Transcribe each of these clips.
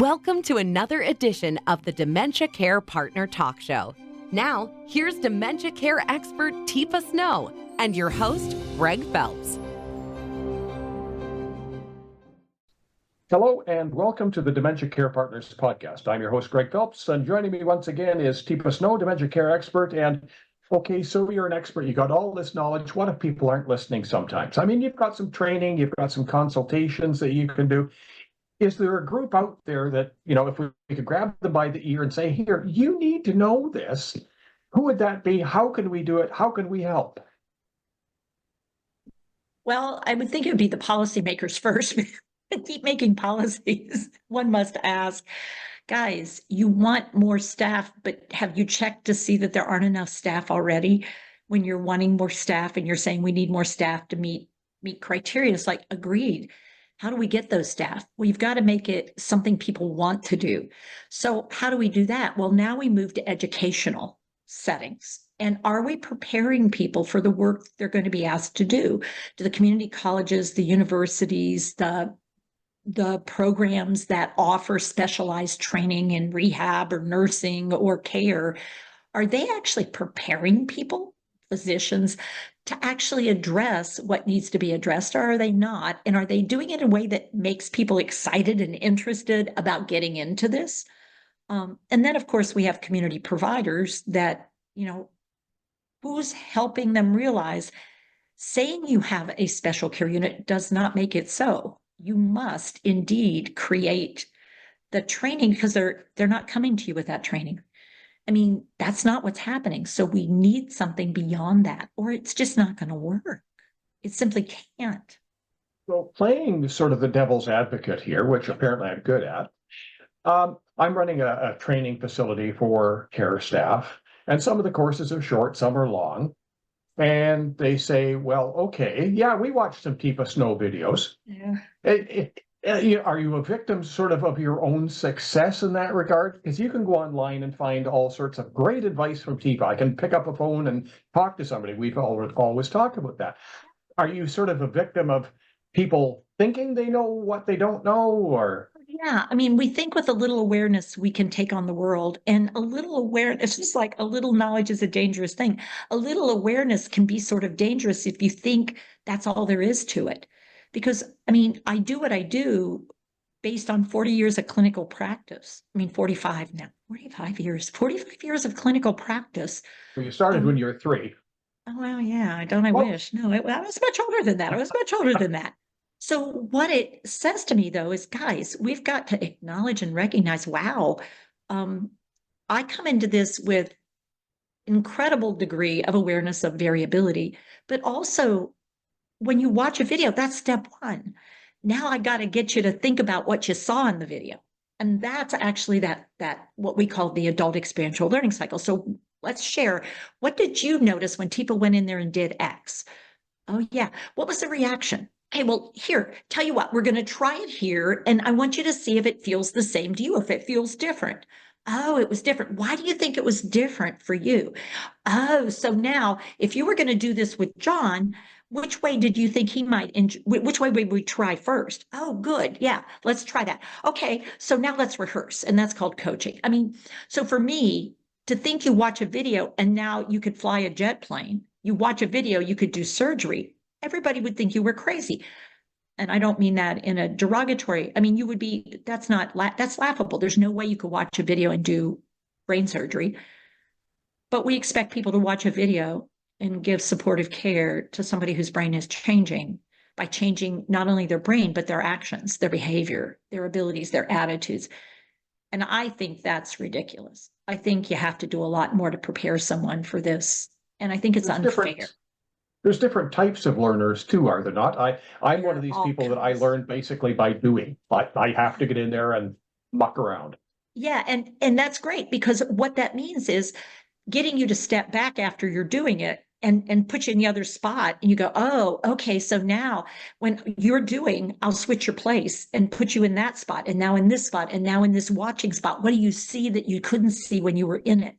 Welcome to another edition of the Dementia Care Partner Talk Show. Now, here's dementia care expert Teepa Snow and your host, Greg Phelps. Hello and welcome to the Dementia Care Partners podcast. I'm your host, Greg Phelps, and joining me once again is Teepa Snow, dementia care expert. And okay, so you're an expert. You got all this knowledge. What if people aren't listening sometimes? I mean, you've got some training, you've got some consultations that you can do. Is there a group out there that, if we could grab them by the ear and say, here, you need to know this? Who would that be? How can we do it? How can we help? Well, I would think it would be the policymakers first. Keep making policies. One must ask, guys, you want more staff, but have you checked to see that there aren't enough staff already? When you're wanting more staff and you're saying we need more staff to meet criteria, it's like, agreed. How do we get those staff? Well, you've got to make it something people want to do. So how do we do that? Well, now we move to educational settings. And are we preparing people for the work they're going to be asked to do? Do the community colleges, the universities, the programs that offer specialized training in rehab or nursing or care, are they actually preparing people, physicians, to actually address what needs to be addressed, or are they not? And are they doing it in a way that makes people excited and interested about getting into this? And then, of course, we have community providers that, who's helping them realize saying you have a special care unit does not make it so. You must indeed create the training because they're not coming to you with that training. I mean, that's not what's happening. So we need something beyond that, or it's just not going to work. It simply can't. Well, playing sort of the devil's advocate here, which apparently I'm good at, I'm running a training facility for care staff, and some of the courses are short, some are long. And they say, well, okay, yeah, we watched some Teepa Snow videos. Yeah. Are you a victim sort of your own success in that regard? Because you can go online and find all sorts of great advice from Teepa. I can pick up a phone and talk to somebody. We've always talked about that. Are you sort of a victim of people thinking they know what they don't know, or? Yeah, I mean, we think with a little awareness, we can take on the world, and a little awareness, just like a little knowledge is a dangerous thing. A little awareness can be sort of dangerous if you think that's all there is to it. Because, I mean, I do what I do based on 40 years of clinical practice. I mean, 45 now, 45 years of clinical practice. Well, you started when you were 3. Oh, well, yeah, I wish. No, I was much older than that. So what it says to me, though, is, guys, we've got to acknowledge and recognize, wow, I come into this with incredible degree of awareness of variability, but also when you watch a video, that's step one. Now I got to get you to think about what you saw in the video. And that's actually that what we call the adult experiential learning cycle. So let's share. What did you notice when Teepa went in there and did X? Oh, yeah. What was the reaction? Okay, well, here, tell you what, we're going to try it here. And I want you to see if it feels the same to you, if it feels different. Oh, it was different. Why do you think it was different for you? Oh, so now if you were going to do this with John, which way did you think he might enjoy? Which way would we try first? Oh, good. Yeah, let's try that. Okay, so now let's rehearse. And that's called coaching. I mean, so for me, to think you watch a video and now you could fly a jet plane, you watch a video, you could do surgery, everybody would think you were crazy. And I don't mean that in a derogatory, I mean, you would be, that's laughable. There's no way you could watch a video and do brain surgery. But we expect people to watch a video and give supportive care to somebody whose brain is changing by changing not only their brain, but their actions, their behavior, their abilities, their attitudes. And I think that's ridiculous. I think you have to do a lot more to prepare someone for this. And I think it's unfair. There's different types of learners too, are there not? I'm one of these people that I learned basically by doing. I have to get in there and muck around. Yeah, and that's great, because what that means is getting you to step back after you're doing it and put you in the other spot. And you go, oh, okay, so now when you're doing, I'll switch your place and put you in that spot, and now in this spot, and now in this watching spot. What do you see that you couldn't see when you were in it?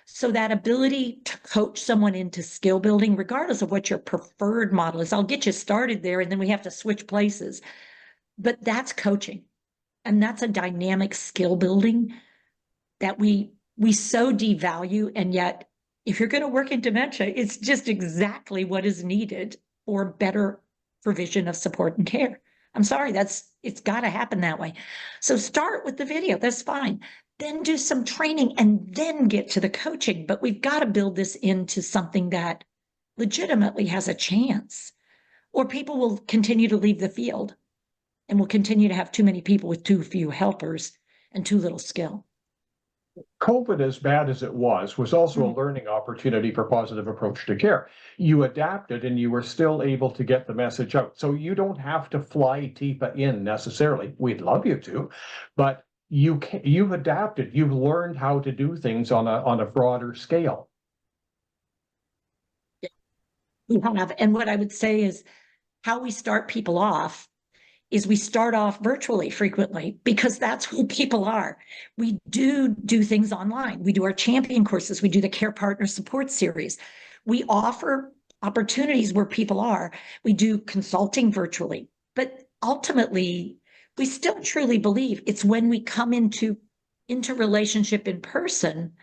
So that ability to coach someone into skill building, regardless of what your preferred model is, I'll get you started there and then we have to switch places. But that's coaching. And that's a dynamic skill building that we so devalue. And yet, if you're going to work in dementia, it's just exactly what is needed for better provision of support and care. I'm sorry, it's got to happen that way. So start with the video, that's fine. Then do some training and then get to the coaching. But we've got to build this into something that legitimately has a chance, or people will continue to leave the field and we'll continue to have too many people with too few helpers and too little skill. COVID, as bad as it was also a learning opportunity for positive approach to care. You adapted and you were still able to get the message out. So you don't have to fly Teepa in necessarily. We'd love you to, but you've adapted. You've learned how to do things on a broader scale. We have, and what I would say is how we start people off is we start off virtually frequently because that's who people are. We do things online. We do our champion courses. We do the Care Partner Support Series. We offer opportunities where people are. We do consulting virtually. But ultimately, we still truly believe it's when we come into relationship in person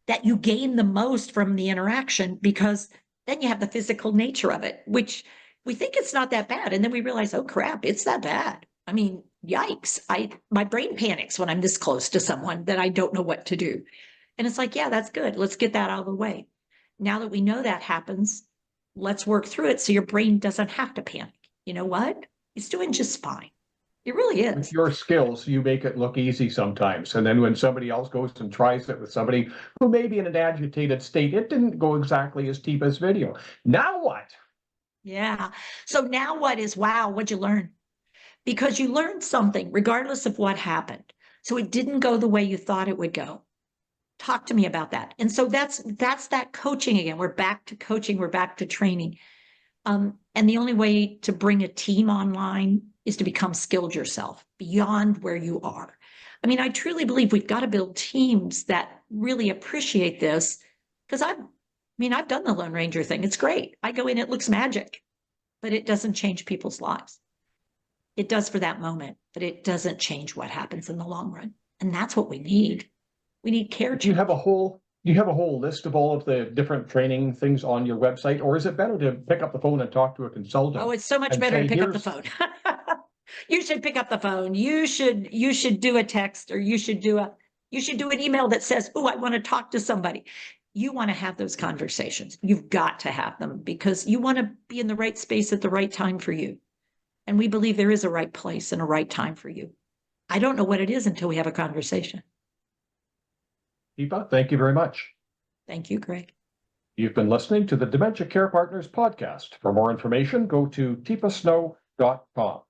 that you gain the most from the interaction, because then you have the physical nature of it, which we think it's not that bad. And then we realize, oh crap, it's that bad. I mean, yikes. My brain panics when I'm this close to someone that I don't know what to do. And it's like, yeah, that's good. Let's get that out of the way. Now that we know that happens, let's work through it so your brain doesn't have to panic. You know what? It's doing just fine. It really is. With your skills, you make it look easy sometimes. And then when somebody else goes and tries it with somebody who may be in an agitated state, it didn't go exactly as Teepa's video. Now what? Yeah. So now what is, wow, what'd you learn? Because you learned something regardless of what happened. So it didn't go the way you thought it would go. Talk to me about that. And so that's that coaching again. We're back to coaching. We're back to training. And the only way to bring a team online is to become skilled yourself beyond where you are. I mean, I truly believe we've got to build teams that really appreciate this, because I've done the Lone Ranger thing. It's great. I go in, it looks magic, but it doesn't change people's lives. It does for that moment, but it doesn't change what happens in the long run. And that's what we need. We need care. Do you have a whole list of all of the different training things on your website, or is it better to pick up the phone and talk to a consultant? Oh, it's so much better to pick up the phone. You should pick up the phone. You should do a text, or you should do an email that says, oh, I want to talk to somebody. You want to have those conversations. You've got to have them because you want to be in the right space at the right time for you. And we believe there is a right place and a right time for you. I don't know what it is until we have a conversation. Teepa, thank you very much. Thank you, Greg. You've been listening to the Dementia Care Partners podcast. For more information, go to teepasnow.com.